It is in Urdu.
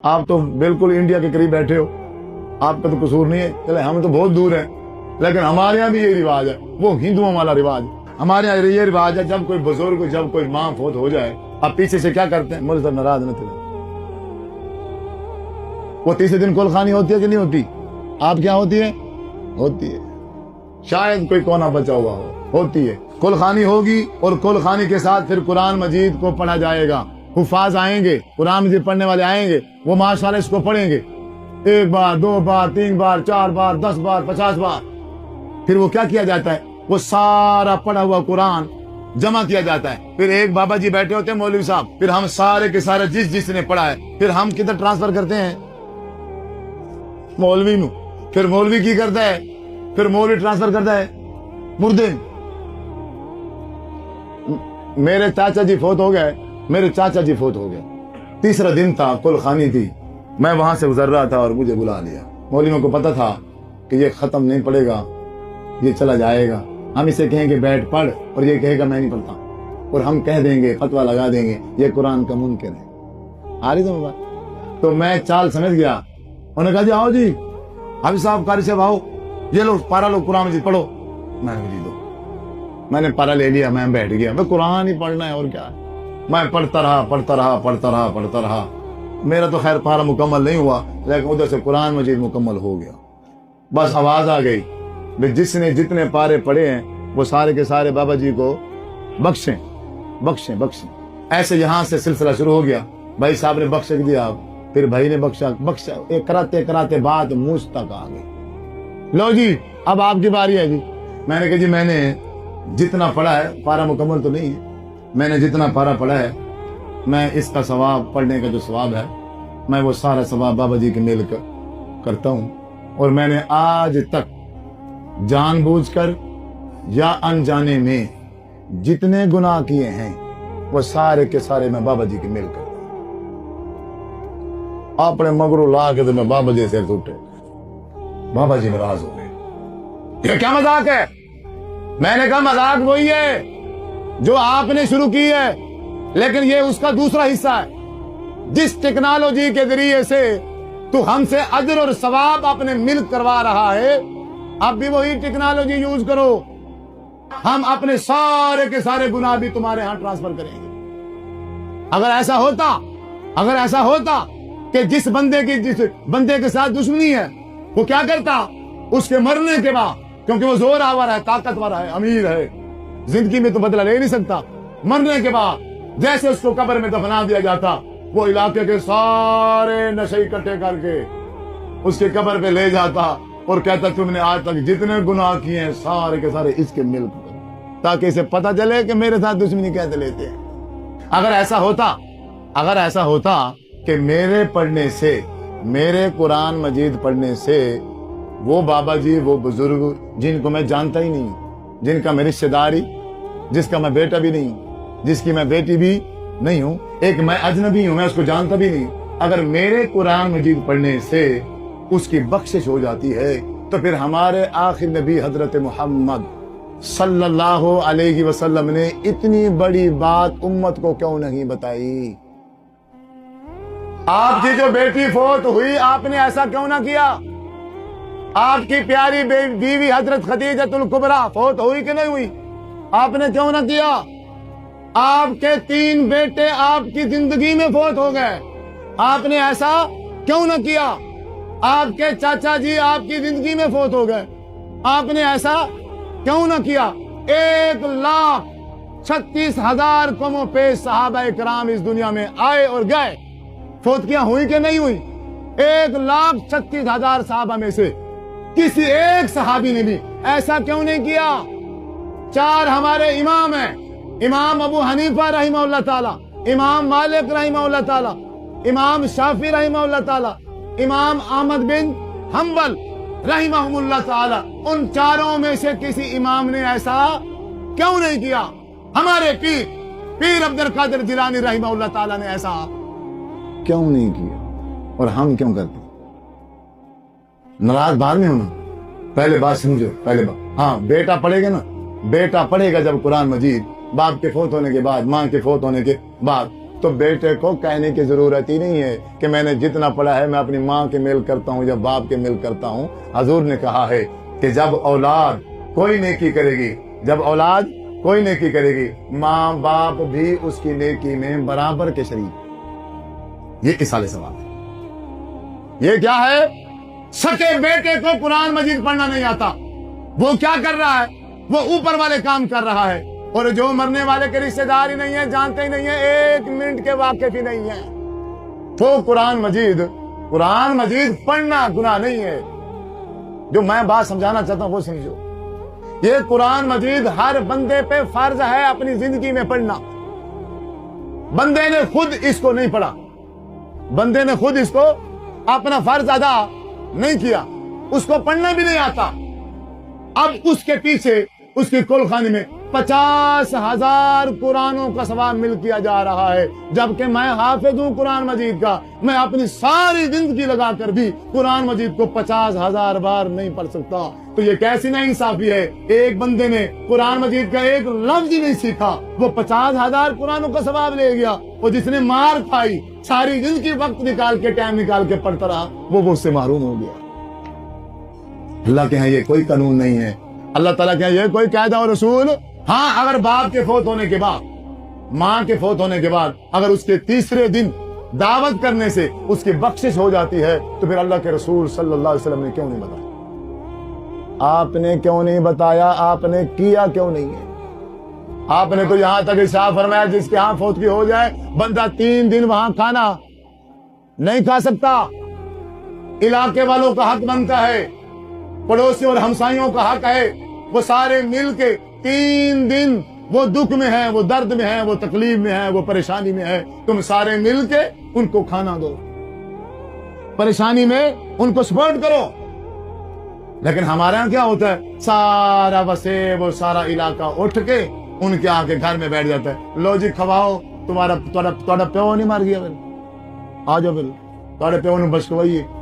آپ تو بالکل انڈیا کے قریب بیٹھے ہو، آپ کا تو قصور نہیں ہے، چلے ہم تو بہت دور ہیں، لیکن ہمارے یہاں بھی یہ رواج ہے، وہ ہندوؤں والا رواج۔ ہمارے یہاں یہ رواج ہے، جب کوئی بزرگ، جب کوئی ماں فوت ہو جائے، اب پیچھے سے کیا کرتے ہیں؟ مولوی صاحب ناراض نہ تھے، وہ تیسرے دن کل خوانی ہوتی ہے کہ نہیں ہوتی؟ آپ کیا ہوتی ہے؟ ہوتی ہے، شاید کوئی کونا بچا ہوا ہو، ہوتی ہے، کل خوانی ہوگی، اور کل خوانی کے ساتھ پھر قرآن مجید کو پڑھا جائے گا، حفاظ آئیں گے، قرآن مجید پڑھنے والے آئیں گے، وہ ماشاءاللہ اس کو پڑھیں گے 1 بار 2 بار 3 بار 4 بار 10 بار 50 بار، پھر وہ کیا کیا جاتا ہے؟ وہ سارا پڑھا ہوا قرآن جمع کیا جاتا ہے، پھر ایک بابا جی بیٹھے ہوتے ہیں مولوی صاحب، پھر ہم سارے کے سارے جس نے پڑھا ہے، پھر ہم کدھر ٹرانسفر کرتے ہیں؟ مولوی نو، پھر مولوی کی کرتا ہے؟ پھر مولوی ٹرانسفر کرتا ہے مردے۔ میرے چاچا جی فوت ہو گئے، میرے چاچا جی فوت ہو گئے، تیسرا دن تھا، کل خوانی تھی، میں وہاں سے گزر رہا تھا اور مجھے بلا لیا۔ مولویوں کو پتا تھا کہ یہ ختم نہیں پڑے گا، یہ چلا جائے گا، ہم اسے کہیں گے بیٹھ پڑھ، اور یہ کہے گا میں نہیں پڑھتا، اور ہم کہہ دیں گے، فتویٰ لگا دیں گے یہ قرآن کا منکر ہے۔ آ رہی تم بات؟ تو میں چال سمجھ گیا، انہوں نے کہا جی آؤ جی حافظ صاحب، قاری صاحب آؤ، یہ لو پارا لو قرآن مجید پڑھو۔ میں نے جی دو، میں نے پارا لے لیا، میں بیٹھ گیا، میں قرآن ہی پڑھنا ہے اور کیا ہے۔ میں پڑھتا رہا، میرا تو خیر پارا مکمل نہیں ہوا، لیکن ادھر سے قرآن مجید مکمل ہو گیا۔ بس آواز آ گئی، جس نے جتنے پارے پڑھے ہیں وہ سارے کے سارے بابا جی کو بخشیں بخشیں بخشیں۔ ایسے یہاں سے سلسلہ شروع ہو گیا، بھائی صاحب نے بخش دیا، پھر بھائی نے بخشا، ایک کراتے بات مجھ تک آ گئی، لو جی اب آپ کی باری ہے جی۔ میں نے کہا جی میں نے جتنا پڑھا ہے، پارا مکمل تو نہیں ہے، میں نے جتنا پارا پڑھا ہے، میں اس کا ثواب، پڑھنے کا جو ثواب ہے، میں وہ سارا ثواب بابا جی کے مل کر کرتا ہوں، اور میں نے آج تک جان بوجھ کر یا انجانے میں جتنے گناہ کیے ہیں وہ سارے کے سارے میں بابا جی کے مل کر اپنے مگرو لا کے تو میں بابا جی سے ٹوٹے، بابا جی ناراض ہو گئے، یہ کیا مذاق ہے؟ میں نے کہا مذاق وہی ہے جو آپ نے شروع کی ہے، لیکن یہ اس کا دوسرا حصہ ہے۔ جس ٹیکنالوجی کے ذریعے سے تو ہم سے اجر اور ثواب اپنے ملک کروا رہا ہے، اب بھی وہی ٹیکنالوجی یوز کرو، ہم اپنے سارے کے سارے گناہ بھی تمہارے ہاں ٹرانسفر کریں گے۔ اگر ایسا ہوتا کہ جس بندے کے ساتھ دشمنی ہے وہ کیا کرتا؟ اس کے مرنے کے بعد، کیونکہ وہ زور آور ہے، طاقتور ہے، امیر ہے، زندگی میں تو بدلہ لے نہیں سکتا، مرنے کے بعد جیسے اس کو قبر میں دفنا دیا جاتا، وہ علاقے کے سارے نشے اکٹھے کر کے اس کے قبر پہ لے جاتا اور کہتا تم نے آج تک جتنے گناہ کیے ہیں سارے کے سارے اس کے مل کر، تاکہ اسے پتہ چلے کہ میرے ساتھ دشمنی کیسے لیتے ہیں۔ اگر ایسا ہوتا کہ میرے پڑھنے سے، میرے قرآن مجید پڑھنے سے وہ بابا جی، وہ بزرگ جن کو میں جانتا ہی نہیں، جن کا میں رشتہ داری، جس کا میں بیٹا بھی نہیں ہوں، جس کی میں بیٹی بھی نہیں ہوں، ایک میں اجنبی ہوں، میں اس کو جانتا بھی نہیں، اگر میرے قرآن مجید پڑھنے سے اس کی بخشش ہو جاتی ہے، تو پھر ہمارے آخر نبی حضرت محمد صلی اللہ علیہ وسلم نے اتنی بڑی بات امت کو کیوں نہیں بتائی؟ آپ کی جو بیٹی فوت ہوئی، آپ نے ایسا کیوں نہ کیا؟ آپ کی پیاری بیوی حضرت خدیجۃ الکبریٰ فوت ہوئی کہ نہیں ہوئی؟ آپ نے کیوں نہ کیا؟ آپ کے 3 بیٹے آپ کی زندگی میں فوت ہو گئے، آپ نے ایسا کیوں نہ کیا؟ آپ کے چاچا جی آپ کی زندگی میں فوت ہو گئے، آپ نے ایسا کیوں نہ کیا؟ 1,36,000 کم و پیش صحابہ کرام اس دنیا میں آئے اور گئے، فوتیاں ہوئی کہ نہیں ہوئی؟ 1,36,000 صحابہ میں سے کسی ایک صحابی نے بھی ایسا کیوں نہیں کیا؟ 4 ہمارے امام ہیں، امام ابو حنیفہ رحمہ اللہ تعالی، امام مالک رحمہ اللہ تعالی، امام شافعی رحمہ اللہ تعالی، امام احمد بن حنبل رحمہ اللہ تعالی، ان 4 میں سے کسی امام نے ایسا کیوں نہیں کیا؟ ہمارے پیر عبد القادر جیلانی رحمہ اللہ تعالی نے ایسا کیوں نہیں کیا؟ اور ہم کیوں کرتے؟ ناراض بعد میں ہونا، پہلے بات سمجھو، پہلے بات، ہاں بیٹا پڑھے گا نا، بیٹا پڑھے گا جب قرآن مجید، باپ کے فوت ہونے کے بعد، ماں کے فوت ہونے کے بعد، تو بیٹے کو کہنے کی ضرورت ہی نہیں ہے کہ میں نے جتنا پڑھا ہے میں اپنی ماں کے میل کرتا ہوں یا باپ کے میل کرتا ہوں. حضور نے کہا ہے کہ جب اولاد کوئی نیکی کرے گی، جب اولاد کوئی نیکی کرے گی، ماں باپ بھی اس کی نیکی میں برابر کے شریک. یہ ایصال ثواب ہے. یہ کیا ہے؟ سکے بیٹے کو قرآن مجید پڑھنا نہیں آتا، وہ کیا کر رہا ہے؟ وہ اوپر والے کام کر رہا ہے، اور جو مرنے والے کے رشتے دار ہی نہیں ہے، جانتے ہی نہیں ہیں، 1 منٹ کے واقف ہی نہیں ہے، تو قرآن مجید پڑھنا گناہ نہیں ہے. جو میں بات سمجھانا چاہتا ہوں وہ سمجھو. یہ قرآن مجید ہر بندے پہ فرض ہے اپنی زندگی میں پڑھنا. بندے نے خود اس کو نہیں پڑھا، بندے نے خود اس کو اپنا فرض ادا نہیں کیا، اس کو پڑھنا بھی نہیں آتا. اب اس کے پیچھے اس کی کل خانے میں 50,000 قرآنوں کا ثواب مل کیا جا رہا ہے، جبکہ میں حافظ ہوں قرآن مجید کا. میں اپنی ساری زندگی لگا کر بھی قرآن مجید کو 50,000 بار نہیں پڑھ سکتا. تو یہ کیسی ناانصافی ہے؟ ایک بندے نے قرآن مجید کا ایک لفظ ہی نہیں سیکھا، وہ 50,000 قرآنوں کا ثواب لے گیا. اور جس نے مار کھائی، ساری زندگی وقت نکال کے ٹائم نکال کے پڑھتا رہا، وہ اس سے محروم ہو گیا. اللہ کے ہاں یہ کوئی قانون نہیں ہے، اللہ تعالیٰ کے ہاں یہ کوئی قاعدہ اور رسول. ہاں اگر باپ کے فوت ہونے کے بعد، ماں کے فوت ہونے کے بعد اگر اس کے تیسرے دن دعوت کرنے سے اس کی بخشش ہو جاتی ہے تو پھر اللہ کے رسول صلی اللہ علیہ وسلم نے کیوں نہیں بتایا؟ آپ نے کیوں نہیں بتایا؟ آپ نے کیا کیوں نہیں ہے؟ آپ نے تو یہاں تک ارشاد فرمایا جس کے ہاں فوت کی ہو جائے بندہ 3 دن وہاں کھانا نہیں کھا سکتا. علاقے والوں کا حق بنتا ہے، پڑوسیوں اور ہمسائیوں کا حق ہے، وہ سارے مل کے 3 دن وہ دکھ میں ہے، وہ درد میں ہے، وہ تکلیف میں ہے، وہ پریشانی میں ہے، تم سارے مل کے ان کو کھانا دو، پریشانی میں ان کو سپورٹ کرو. لیکن ہمارے یہاں کیا ہوتا ہے؟ سارا وسیب اور سارا علاقہ اٹھ کے ان کے آ کے گھر میں بیٹھ جاتا ہے. لو جی کھواؤ، تمہارا پیو نہیں مر گیا، پھر آ جاؤ، پھر تھوڑے پیو نے بچ